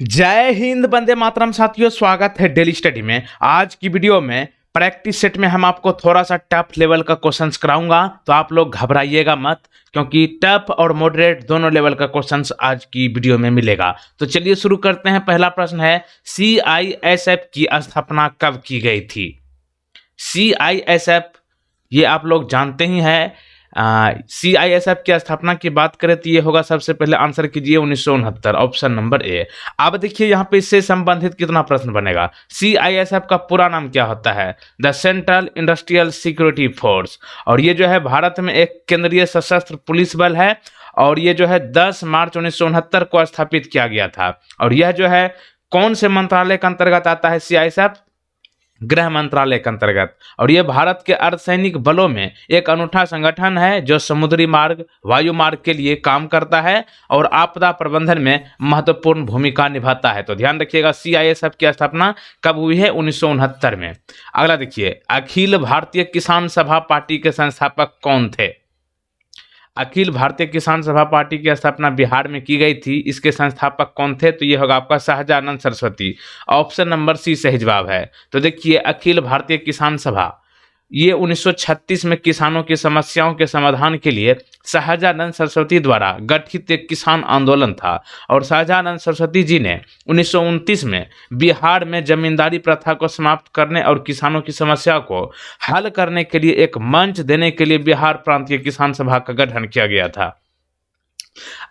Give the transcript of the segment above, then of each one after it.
जय हिंद, वंदे मातरम। साथियों, स्वागत है डेली स्टडी में। आज की वीडियो में प्रैक्टिस सेट में हम आपको थोड़ा सा टफ लेवल का क्वेश्चंस कराऊंगा, तो आप लोग घबराइएगा मत, क्योंकि टफ और मॉडरेट दोनों लेवल का क्वेश्चंस आज की वीडियो में मिलेगा। तो चलिए शुरू करते हैं। पहला प्रश्न है, CISF की स्थापना कब की गई थी? CISF ये आप लोग जानते ही हैं। CISF की स्थापना की बात करें तो ये होगा, सबसे पहले आंसर कीजिए 1969, ऑप्शन नंबर ए। अब देखिए यहाँ पे इससे संबंधित कितना प्रश्न बनेगा। CISF का पूरा नाम क्या होता है? The central industrial security force. और ये जो है भारत में एक केंद्रीय सशस्त्र पुलिस बल है, और ये जो है 10 मार्च 1969 को स्थापित किया गया था। और यह जो है कौन से मंत्रालय के अंतर्गत आता है? CISF गृह मंत्रालय के अंतर्गत। और यह भारत के अर्धसैनिक बलों में एक अनूठा संगठन है जो समुद्री मार्ग, वायु मार्ग के लिए काम करता है और आपदा प्रबंधन में महत्वपूर्ण भूमिका निभाता है। तो ध्यान रखिएगा, CISF की स्थापना कब हुई है? 1969 में। अगला देखिए, अखिल भारतीय किसान सभा पार्टी के संस्थापक कौन थे? अखिल भारतीय किसान सभा पार्टी की स्थापना बिहार में की गई थी। इसके संस्थापक कौन थे? तो ये होगा आपका Sahajanand Saraswati. Option number C सही जवाब है। तो देखिए, अखिल भारतीय किसान सभा ये 1936 में किसानों की समस्याओं के समाधान के लिए शाहजानंद सरस्वती द्वारा गठित एक किसान आंदोलन था। और शाहजानंद सरस्वती जी ने 1929 में बिहार में जमींदारी प्रथा को समाप्त करने और किसानों की समस्या को हल करने के लिए एक मंच देने के लिए बिहार प्रांतीय किसान सभा का गठन किया गया था।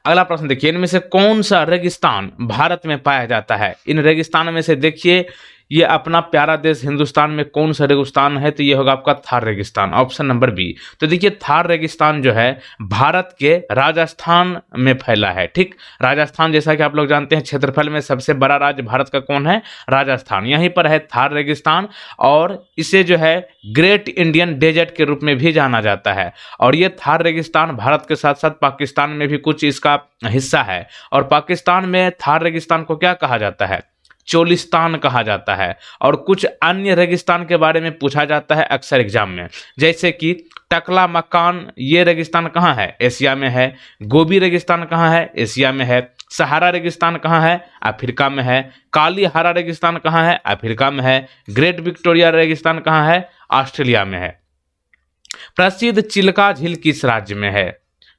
अगला प्रश्न देखिए, इनमें से कौन सा रेगिस्तान भारत में पाया जाता है? इन रेगिस्तान में से देखिए, ये अपना प्यारा देश हिंदुस्तान में कौन सा रेगिस्तान है? तो ये होगा आपका थार रेगिस्तान, ऑप्शन नंबर बी। तो देखिए, थार रेगिस्तान जो है भारत के राजस्थान में फैला है। ठीक, राजस्थान जैसा कि आप लोग जानते हैं, क्षेत्रफल में सबसे बड़ा राज्य भारत का कौन है? राजस्थान। यहीं पर है थार रेगिस्तान, और इसे जो है ग्रेट इंडियन डेजर्ट के रूप में भी जाना जाता है। और ये थार रेगिस्तान भारत के साथ साथ पाकिस्तान में भी कुछ इसका हिस्सा है। और पाकिस्तान में थार रेगिस्तान को क्या कहा जाता है? चोलिस्तान कहा जाता है। और कुछ अन्य रेगिस्तान के बारे में पूछा जाता है अक्सर एग्जाम में, जैसे कि टकला मकान, ये रेगिस्तान कहाँ है? एशिया में है। गोबी रेगिस्तान कहाँ है? एशिया में है। सहारा रेगिस्तान कहाँ है? अफ्रीका में है। काली हारा रेगिस्तान कहाँ है? अफ्रीका में है। ग्रेट विक्टोरिया रेगिस्तान कहाँ है? ऑस्ट्रेलिया में है। प्रसिद्ध चिल्का झील किस राज्य में है?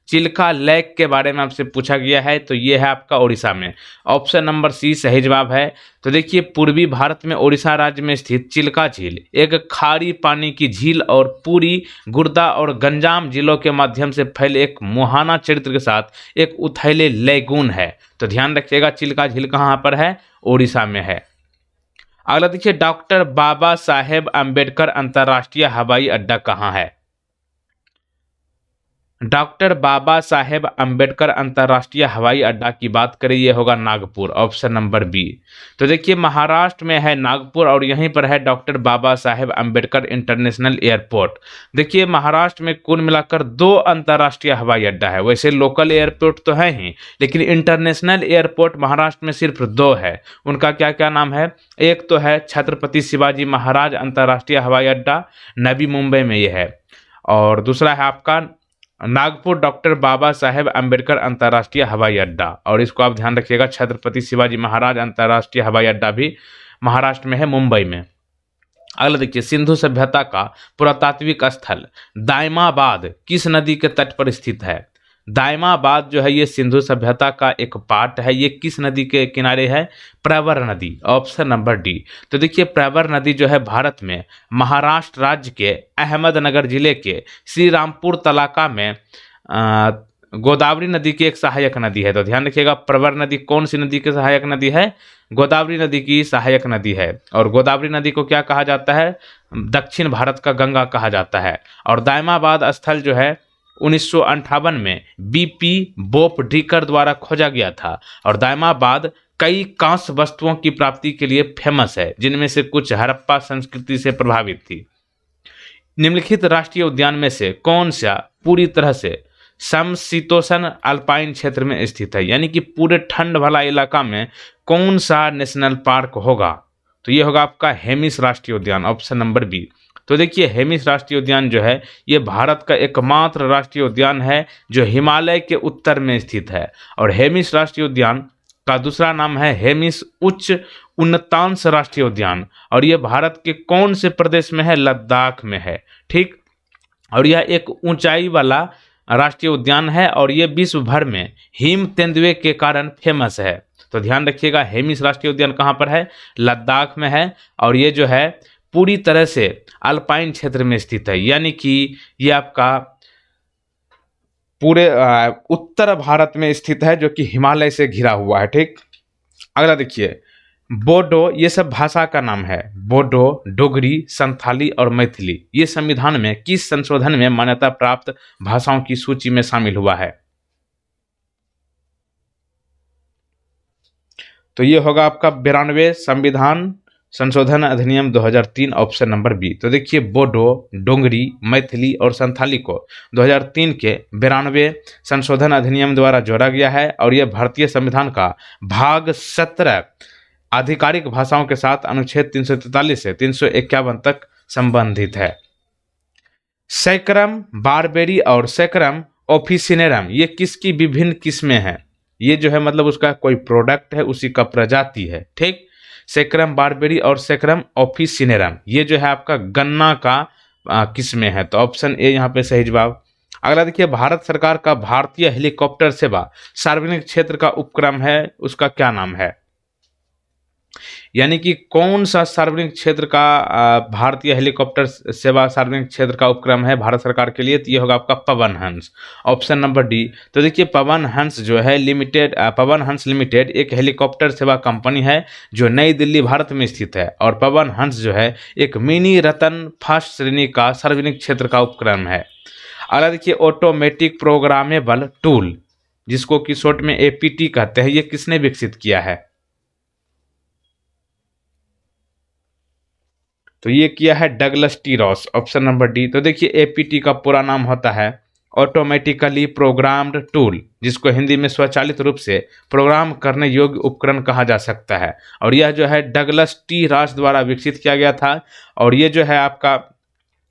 चिल्का लेक के बारे में आपसे पूछा गया है, तो ये है आपका उड़ीसा में। ऑप्शन नंबर सी सही जवाब है। तो देखिए, पूर्वी भारत में उड़ीसा राज्य में स्थित चिल्का झील एक खारी पानी की झील और पूरी, गुर्दा और गंजाम जिलों के माध्यम से फैले एक मुहाना चरित्र के साथ एक उथले लेगून है। तो ध्यान रखिएगा, चिल्का झील कहाँ पर है? उड़ीसा में है। अगला देखिए, डॉक्टर बाबा साहेब अम्बेडकर अंतर्राष्ट्रीय हवाई अड्डा कहाँ है? डॉक्टर बाबा साहेब अम्बेडकर अंतर्राष्ट्रीय हवाई अड्डा की बात करें, ये होगा नागपुर, ऑप्शन नंबर बी। तो देखिए, महाराष्ट्र में है नागपुर, और यहीं पर है doctor Baba Saheb Ambedkar international airport. देखिए, महाराष्ट्र में कुल मिलाकर 2 अंतर्राष्ट्रीय हवाई अड्डा है। वैसे लोकल एयरपोर्ट तो है ही, लेकिन इंटरनेशनल एयरपोर्ट महाराष्ट्र में सिर्फ 2 है। उनका क्या क्या नाम है? एक तो है छत्रपति शिवाजी महाराज अंतर्राष्ट्रीय हवाई अड्डा, नवी मुंबई में ये है। और दूसरा है आपका नागपुर डॉक्टर बाबा साहेब अम्बेडकर अंतर्राष्ट्रीय हवाई अड्डा, और इसको आप ध्यान रखिएगा, छत्रपति शिवाजी महाराज अंतर्राष्ट्रीय हवाई अड्डा भी महाराष्ट्र में है, मुंबई में। अगला देखिए, सिंधु सभ्यता का पुरातात्विक स्थल दायमाबाद किस नदी के तट पर स्थित है? दायमाबाद जो है ये सिंधु सभ्यता का एक पार्ट है। ये किस नदी के किनारे है? प्रवर नदी, ऑप्शन नंबर डी। तो देखिए, प्रवर नदी जो है भारत में महाराष्ट्र राज्य के अहमदनगर जिले के श्री रामपुर तलाका में गोदावरी नदी की एक सहायक नदी है। तो ध्यान रखिएगा, प्रवर नदी कौन सी नदी की सहायक नदी है? गोदावरी नदी की सहायक नदी है। और गोदावरी नदी को क्या कहा जाता है? दक्षिण भारत का गंगा कहा जाता है। और दायमाबाद स्थल जो है 1958 में BP बोप ड्रिकर द्वारा खोजा गया था। और दायमाबाद कई कांस्य वस्तुओं की प्राप्ति के लिए फेमस है, जिनमें से कुछ हड़प्पा संस्कृति से प्रभावित थी। निम्नलिखित राष्ट्रीय उद्यान में से कौन सा पूरी तरह से समशीतोष्ण अल्पाइन क्षेत्र में स्थित है? यानी कि पूरे ठंड वाला इलाका में कौन सा नेशनल पार्क होगा? तो ये होगा आपका हेमिस राष्ट्रीय उद्यान, ऑप्शन नंबर बी। तो देखिए, हेमिस राष्ट्रीय उद्यान जो है ये भारत का एकमात्र राष्ट्रीय उद्यान है जो हिमालय के उत्तर में स्थित है। और हेमिस राष्ट्रीय उद्यान का दूसरा नाम है हेमिस उच्च उन्नतांश राष्ट्रीय उद्यान, और यह भारत के कौन से प्रदेश में है? लद्दाख में है। ठीक, और यह एक ऊंचाई वाला राष्ट्रीय उद्यान है और यह विश्व भर में हिम तेंदुए के कारण फेमस है। तो ध्यान रखिएगा, हेमिस राष्ट्रीय उद्यान कहाँ पर है? लद्दाख में है, और ये जो है पूरी तरह से अल्पाइन क्षेत्र में स्थित है, यानी कि ये आपका पूरे उत्तर भारत में स्थित है, जो कि हिमालय से घिरा हुआ है। ठीक, अगला देखिए, बोडो, ये सब भाषा का नाम है। बोडो, डोगरी, संथाली और मैथिली ये संविधान में किस संशोधन में मान्यता प्राप्त भाषाओं की सूची में शामिल हुआ है? तो ये होगा आपका 92 संविधान संशोधन अधिनियम 2003, ऑप्शन नंबर बी। तो देखिए, बोडो, डोंगरी, मैथिली और संथाली को 2003 के 92 संशोधन अधिनियम द्वारा जोड़ा गया है, और यह भारतीय संविधान का भाग 17 आधिकारिक भाषाओं के साथ अनुच्छेद 343 से 351 तक संबंधित है। सैकरम बारबेरी और सैकरम ऑफिसिनेरम ये किसकी विभिन्न किस्में हैं? ये जो है मतलब उसका कोई प्रोडक्ट है, उसी का प्रजाति है। ठीक, सैकरम बारबेरी और सैकरम ऑफिसिनेरम ये जो है आपका गन्ना का किस्में है। तो ऑप्शन ए यहाँ पे सही जवाब। अगला देखिए, भारत सरकार का भारतीय हेलीकॉप्टर सेवा सार्वजनिक क्षेत्र का उपक्रम है, उसका क्या नाम है? यानी कि कौन सा सार्वजनिक क्षेत्र का भारतीय हेलीकॉप्टर सेवा सार्वजनिक क्षेत्र का उपक्रम है भारत सरकार के लिए? तो ये होगा आपका Pawan Hans, option number D. तो देखिए, पवन हंस जो है लिमिटेड, पवन हंस लिमिटेड एक हेलीकॉप्टर सेवा कंपनी है जो नई दिल्ली भारत में स्थित है, और पवन हंस जो है एक मिनी रतन फर्स्ट श्रेणी का सार्वजनिक क्षेत्र का उपक्रम है। अगला देखिए, ऑटोमेटिक प्रोग्रामेबल टूल जिसको कि शॉर्ट में एपीटी कहते हैं, ये किसने विकसित किया है? तो ये किया है Douglas T Ross, option number D. तो देखिए, एपीटी का पूरा नाम होता है ऑटोमेटिकली प्रोग्राम्ड टूल, जिसको हिंदी में स्वचालित रूप से प्रोग्राम करने योग्य उपकरण कहा जा सकता है, और यह जो है डगलस टी रॉस द्वारा विकसित किया गया था। और ये जो है आपका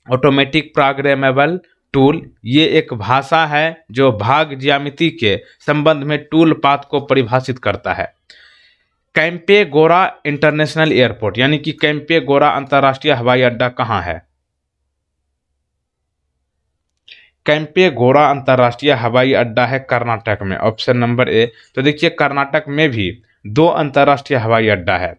ऑटोमेटिक प्रोग्रामेबल टूल, ये एक भाषा है जो भाग ज्यामिति के संबंध में टूल पाथ को परिभाषित करता है। कैंपेगोरा इंटरनेशनल एयरपोर्ट यानी कि कैंपेगोरा अंतर्राष्ट्रीय हवाई अड्डा कहाँ है? कैंपेगोरा अंतर्राष्ट्रीय हवाई अड्डा है कर्नाटक में, ऑप्शन नंबर ए। तो देखिए, कर्नाटक में भी 2 अंतर्राष्ट्रीय हवाई अड्डा है।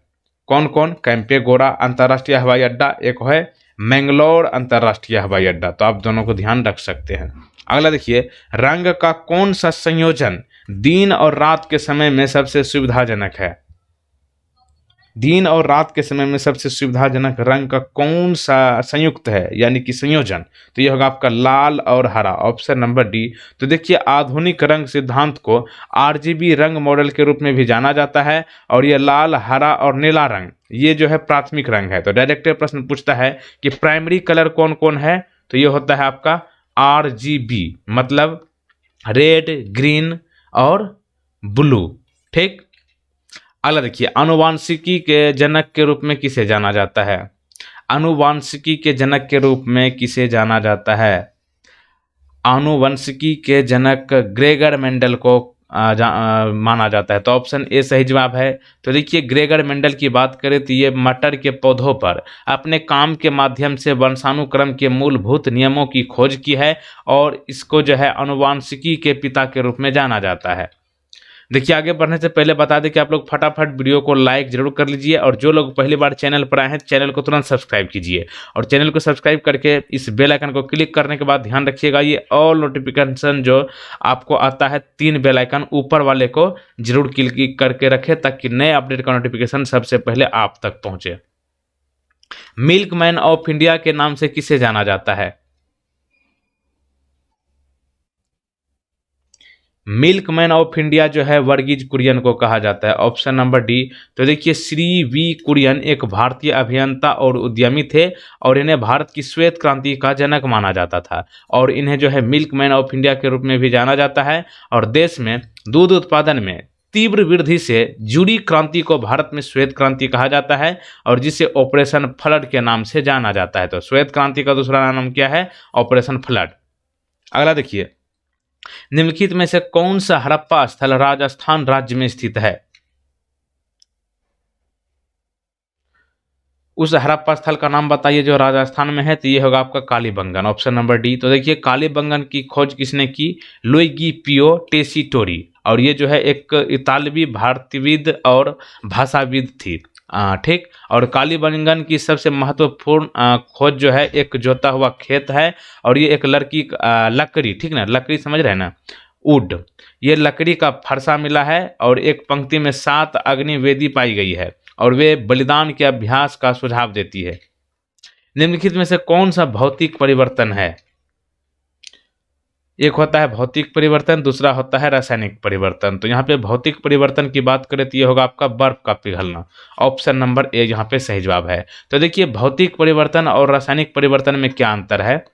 कौन कौन? कैंपेगोरा अंतर्राष्ट्रीय हवाई अड्डा, एक है मैंगलोर अंतर्राष्ट्रीय हवाई अड्डा। तो आप दोनों को ध्यान रख सकते हैं। अगला देखिए, रंग का कौन सा संयोजन दिन और रात के समय में सबसे सुविधाजनक है? दिन और रात के समय में सबसे सुविधाजनक रंग का कौन सा संयुक्त है, यानी कि संयोजन? तो यह होगा आपका लाल और हरा, ऑप्शन नंबर डी। तो देखिए, आधुनिक रंग सिद्धांत को आरजीबी रंग मॉडल के रूप में भी जाना जाता है, और यह लाल, हरा और नीला रंग ये जो है प्राथमिक रंग है। तो डायरेक्ट प्रश्न पूछता है कि प्राइमरी कलर कौन कौन है? तो ये होता है आपका आरजीबी, मतलब रेड, ग्रीन और ब्लू। ठीक, अगला देखिए, आनुवांशिकी के जनक के रूप में किसे जाना जाता है? आनुवांशिकी के जनक के रूप में किसे जाना जाता है? आनुवंशिकी के जनक ग्रेगर मेंडल को माना जाता है। तो ऑप्शन ए सही जवाब है। तो देखिए, ग्रेगर मेंडल की बात करें तो ये मटर के पौधों पर अपने काम के माध्यम से वंशानुक्रम के मूलभूत नियमों की खोज की है, और इसको जो है आनुवांशिकी के पिता के रूप में जाना जाता है। देखिए, आगे बढ़ने से पहले बता दें कि आप लोग फटाफट वीडियो को लाइक जरूर कर लीजिए, और जो लोग पहली बार चैनल पर आए हैं चैनल को तुरंत सब्सक्राइब कीजिए, और चैनल को सब्सक्राइब करके इस बेल आइकन को क्लिक करने के बाद ध्यान रखिएगा ये ऑल नोटिफिकेशन जो आपको आता है 3 बेल आइकन ऊपर वाले को जरूर क्लिक करके रखें, ताकि नए अपडेट का नोटिफिकेशन सबसे पहले आप तक पहुंचे। मिल्कमैन ऑफ इंडिया के नाम से किसे जाना जाता है? मिल्कमैन ऑफ इंडिया जो है वर्गीज कुरियन को कहा जाता है, ऑप्शन नंबर डी। तो देखिए, श्री वी कुरियन एक भारतीय अभियंता और उद्यमी थे, और इन्हें भारत की श्वेत क्रांति का जनक माना जाता था, और इन्हें जो है मिल्कमैन ऑफ इंडिया के रूप में भी जाना जाता है। और देश में दूध उत्पादन में तीव्र वृद्धि से जुड़ी क्रांति को भारत में श्वेत क्रांति कहा जाता है, और जिसे ऑपरेशन फ्लड के नाम से जाना जाता है। तो श्वेत क्रांति का दूसरा नाम क्या है? Operation flood. अगला देखिए, निम्नलिखित में से कौन सा हड़प्पा स्थल राजस्थान राज्य में स्थित है? उस हड़प्पा स्थल का नाम बताइए जो राजस्थान में है। तो ये होगा आपका कालीबंगन, ऑप्शन नंबर डी। तो देखिए कालीबंगन की खोज किसने की, लुइगी पियो टेसीटोरी, और ये जो है एक इतालवी भारतीयविद और भाषाविद थी। ठीक। और कालीबंगन की सबसे महत्वपूर्ण खोज जो है एक जोता हुआ खेत है, और ये एक लकड़ी, ठीक ना, लकड़ी समझ रहे हैं ना, वुड, ये लकड़ी का फरसा मिला है, और एक पंक्ति में 7 अग्नि वेदी पाई गई है, और वे बलिदान के अभ्यास का सुझाव देती है। निम्नलिखित में से कौन सा भौतिक परिवर्तन है? एक होता है भौतिक परिवर्तन, दूसरा होता है रासायनिक परिवर्तन। तो यहाँ पे भौतिक परिवर्तन की बात करें तो ये होगा आपका बर्फ का पिघलना, ऑप्शन नंबर ए यहाँ पे सही जवाब है। तो देखिए भौतिक परिवर्तन और रासायनिक परिवर्तन में क्या अंतर है।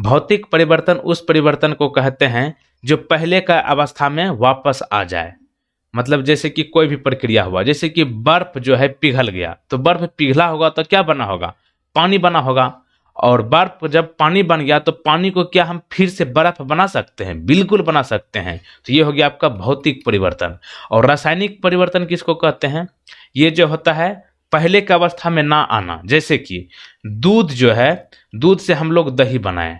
भौतिक परिवर्तन उस परिवर्तन को कहते हैं जो पहले का अवस्था में वापस आ जाए। मतलब जैसे कि कोई भी प्रक्रिया हुआ, जैसे कि बर्फ जो है पिघल गया, तो बर्फ पिघला होगा तो क्या बना होगा, पानी बना होगा। और बर्फ जब पानी बन गया तो पानी को क्या हम फिर से बर्फ बना सकते हैं? बिल्कुल बना सकते हैं। तो ये हो गया आपका भौतिक परिवर्तन। और रासायनिक परिवर्तन किसको कहते हैं? ये जो होता है पहले की अवस्था में ना आना। जैसे कि दूध जो है, दूध से हम लोग दही बनाए,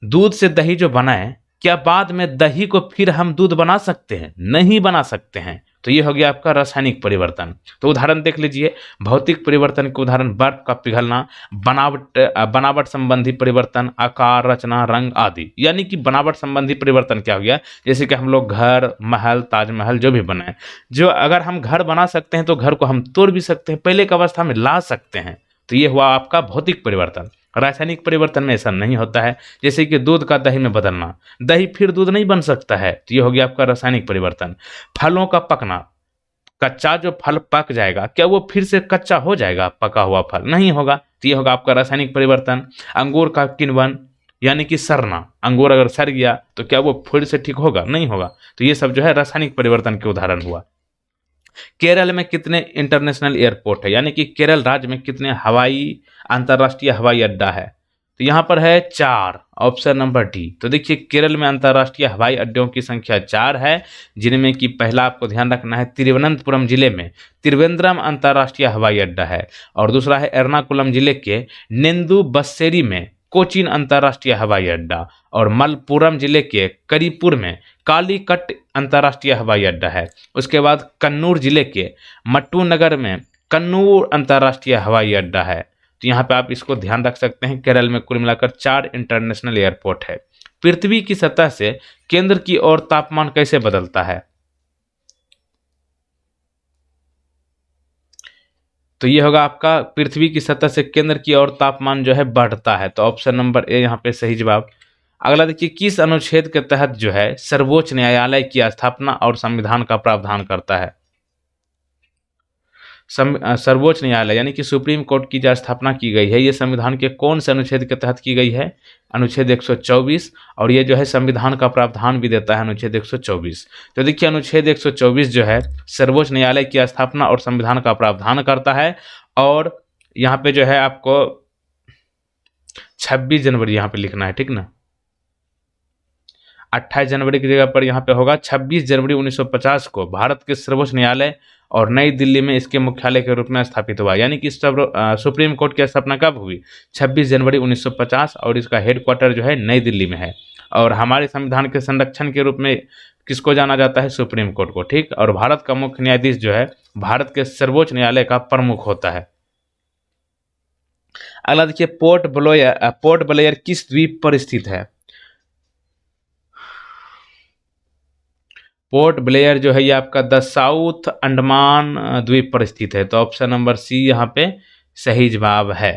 दूध से दही जो बनाए, क्या बाद में दही को फिर हम दूध बना सकते हैं? नहीं बना सकते हैं। तो ये हो गया आपका रासायनिक परिवर्तन। तो उदाहरण देख लीजिए, भौतिक परिवर्तन के उदाहरण बर्फ का पिघलना, बनावट संबंधी परिवर्तन, आकार, रचना, रंग आदि। यानी कि बनावट संबंधी परिवर्तन क्या हो गया, जैसे कि हम लोग घर, महल, ताजमहल जो भी बनाए, जो अगर हम घर बना सकते हैं तो घर को हम तोड़ भी सकते हैं, पहले की अवस्था में ला सकते हैं। तो ये हुआ आपका भौतिक परिवर्तन। रासायनिक परिवर्तन में ऐसा नहीं होता है। जैसे कि दूध का दही में बदलना, दही फिर दूध नहीं बन सकता है। तो ये हो गया आपका रासायनिक परिवर्तन। फलों का पकना, कच्चा जो फल पक जाएगा क्या वो फिर से कच्चा हो जाएगा? पका हुआ फल नहीं होगा। तो ये होगा आपका रासायनिक परिवर्तन। अंगूर का किण्वन यानी कि सड़ना, अंगूर अगर सड़ गया तो क्या वो फिर से ठीक होगा? नहीं होगा। तो ये सब जो है रासायनिक परिवर्तन के उदाहरण हुआ। केरल में कितने इंटरनेशनल एयरपोर्ट है, यानी कि केरल राज्य में कितने अंतर्राष्ट्रीय हवाई अड्डा है? तो यहाँ पर है 4, ऑप्शन नंबर डी। तो देखिए केरल में अंतर्राष्ट्रीय हवाई अड्डों की संख्या 4 है, जिनमें कि पहला आपको ध्यान रखना है तिरुवनंतपुरम जिले में त्रिवेंद्रम अंतर्राष्ट्रीय हवाई अड्डा है, और दूसरा है एर्नाकुलम जिले के नेंदू बस्सेरी में कोचीन अंतर्राष्ट्रीय हवाई अड्डा, और मलप्पुरम जिले के करीपुर में कालीकट अंतर्राष्ट्रीय हवाई अड्डा है। उसके बाद कन्नूर जिले के मट्टू नगर में कन्नूर अंतर्राष्ट्रीय हवाई अड्डा है। तो यहाँ पे आप इसको ध्यान रख सकते हैं। केरल में कुल मिलाकर 4 इंटरनेशनल एयरपोर्ट है। पृथ्वी की सतह से केंद्र की ओर तापमान कैसे बदलता है? तो ये होगा आपका पृथ्वी की सतह से केंद्र की ओर तापमान जो है बढ़ता है। तो ऑप्शन नंबर ए यहाँ पे सही जवाब। अगला देखिए, किस अनुच्छेद के तहत जो है सर्वोच्च न्यायालय की स्थापना और संविधान का प्रावधान करता है? सर्वोच्च न्यायालय यानी कि सुप्रीम कोर्ट की जो स्थापना की गई है, ये संविधान के कौन से अनुच्छेद के तहत की गई है? अनुच्छेद 124, और ये जो है संविधान का प्रावधान भी देता है अनुच्छेद 124। तो देखिए अनुच्छेद 124 जो है सर्वोच्च न्यायालय की स्थापना और संविधान का प्रावधान करता है। और यहाँ पे जो है आपको 26 जनवरी यहाँ पे लिखना है, ठीक ना, 28 जनवरी की जगह पर यहाँ पे होगा 26 जनवरी 1950 को भारत के सर्वोच्च न्यायालय और नई दिल्ली में इसके मुख्यालय के रूप में स्थापित हुआ। यानी कि सुप्रीम कोर्ट की स्थापना कब हुई? 26 जनवरी 1950, और इसका हेडक्वार्टर जो है नई दिल्ली में है। और हमारे संविधान के संरक्षण के रूप में किसको जाना जाता है? सुप्रीम कोर्ट को, ठीक। और भारत का मुख्य न्यायाधीश जो है भारत के सर्वोच्च न्यायालय का प्रमुख होता है। अगला देखिए, पोर्ट ब्लेयर किस द्वीप पर स्थित है? पोर्ट ब्लेयर जो है ये आपका द साउथ अंडमान द्वीप पर स्थित है। तो ऑप्शन नंबर सी यहाँ पे सही जवाब है।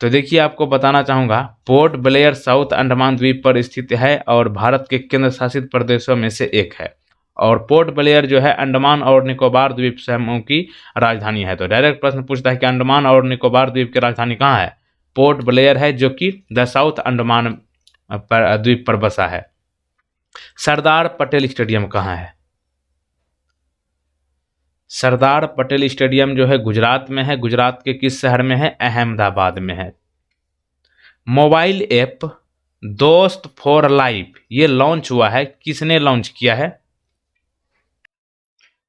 तो देखिए आपको बताना चाहूँगा, पोर्ट ब्लेयर साउथ अंडमान द्वीप पर स्थित है और भारत के केंद्र शासित प्रदेशों में से एक है। और पोर्ट ब्लेयर जो है अंडमान और निकोबार द्वीप समूह की राजधानी है। तो डायरेक्ट प्रश्न पूछता है कि अंडमान और निकोबार द्वीप की राजधानी कहाँ है? पोर्ट ब्लेयर है, जो कि द साउथ अंडमान द्वीप पर बसा है। सरदार पटेल स्टेडियम कहाँ है? सरदार पटेल स्टेडियम जो है गुजरात में है। गुजरात के किस शहर में है? अहमदाबाद में है। मोबाइल ऐप दोस्त फॉर लाइफ ये लॉन्च हुआ है, किसने लॉन्च किया है?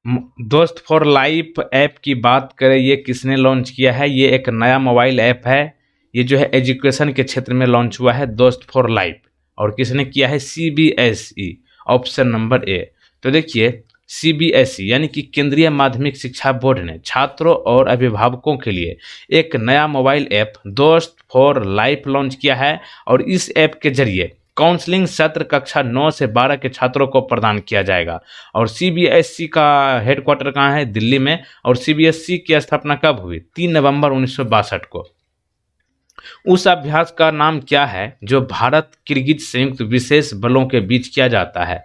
दोस्त फॉर लाइफ ऐप की बात करें, ये किसने लॉन्च किया है? ये एक नया मोबाइल ऐप है। ये जो है एजुकेशन के क्षेत्र में लॉन्च हुआ है, दोस्त फॉर लाइफ। और किसने किया है? CBSE, option number A. तो देखिए, CBSE यानी कि केंद्रीय माध्यमिक शिक्षा बोर्ड ने छात्रों और अभिभावकों के लिए एक नया मोबाइल ऐप दोस्त फॉर लाइफ लॉन्च किया है। और इस ऐप के जरिए काउंसलिंग सत्र कक्षा 9 से 12 के छात्रों को प्रदान किया जाएगा। और CBSE का हेडक्वार्टर कहाँ है? दिल्ली में। और CBSE की स्थापना कब हुई? 3 नवंबर 1962 को। उस अभ्यास का नाम क्या है जो भारत किर्गिज संयुक्त विशेष बलों के बीच किया जाता है?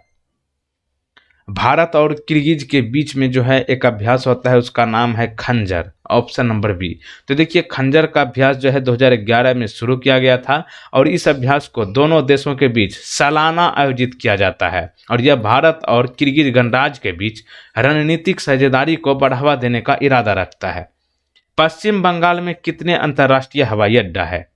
भारत और किर्गिज के बीच में जो है एक अभ्यास होता है, उसका नाम है खंजर, ऑप्शन नंबर बी। तो देखिए, खंजर का अभ्यास जो है 2011 में शुरू किया गया था। और इस अभ्यास को दोनों देशों के बीच सालाना आयोजित किया जाता है। और यह भारत और किर्गिज गणराज्य के बीच रणनीतिक साझेदारी को बढ़ावा देने का इरादा रखता है। पश्चिम बंगाल में कितने अंतर्राष्ट्रीय हवाई अड्डा है?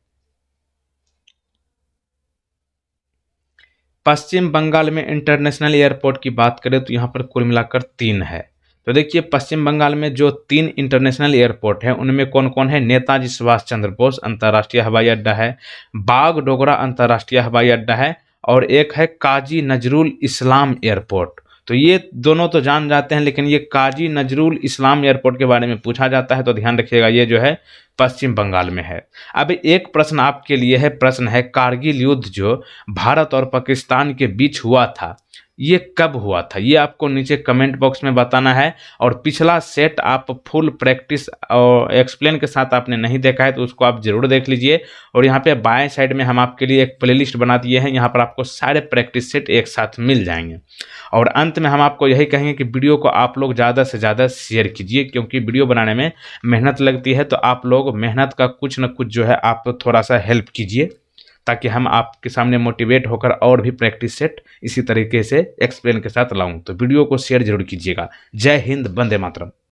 पश्चिम बंगाल में इंटरनेशनल एयरपोर्ट की बात करें तो यहाँ पर कुल मिलाकर 3 है। तो देखिए, पश्चिम बंगाल में जो 3 इंटरनेशनल एयरपोर्ट हैं उनमें कौन कौन है? नेताजी सुभाष चंद्र बोस अंतर्राष्ट्रीय हवाई अड्डा है, बागडोगरा अंतर्राष्ट्रीय हवाई अड्डा है, और एक है काजी नजरुल इस्लाम एयरपोर्ट। तो ये दोनों तो जान जाते हैं, लेकिन ये काजी नजरुल इस्लाम एयरपोर्ट के बारे में पूछा जाता है, तो ध्यान रखिएगा, ये जो है पश्चिम बंगाल में है। अब एक प्रश्न आपके लिए है, प्रश्न है कारगिल युद्ध जो भारत और पाकिस्तान के बीच हुआ था, ये कब हुआ था? ये आपको नीचे कमेंट बॉक्स में बताना है। और पिछला सेट आप फुल प्रैक्टिस और एक्सप्लेन के साथ आपने नहीं देखा है तो उसको आप जरूर देख लीजिए। और यहाँ पे बाएं साइड में हम आपके लिए एक प्लेलिस्ट बना दिए हैं, यहाँ पर आपको सारे प्रैक्टिस सेट एक साथ मिल जाएंगे। और अंत में हम आपको यही कहेंगे कि वीडियो को आप लोग ज़्यादा से ज़्यादा शेयर कीजिए, क्योंकि वीडियो बनाने में मेहनत लगती है। तो आप लोग मेहनत का कुछ न कुछ जो है आप थोड़ा सा हेल्प कीजिए, ताकि हम आपके सामने मोटिवेट होकर और भी प्रैक्टिस सेट इसी तरीके से एक्सप्लेन के साथ लाऊं। तो वीडियो को शेयर जरूर कीजिएगा। जय हिंद, वंदे मातरम।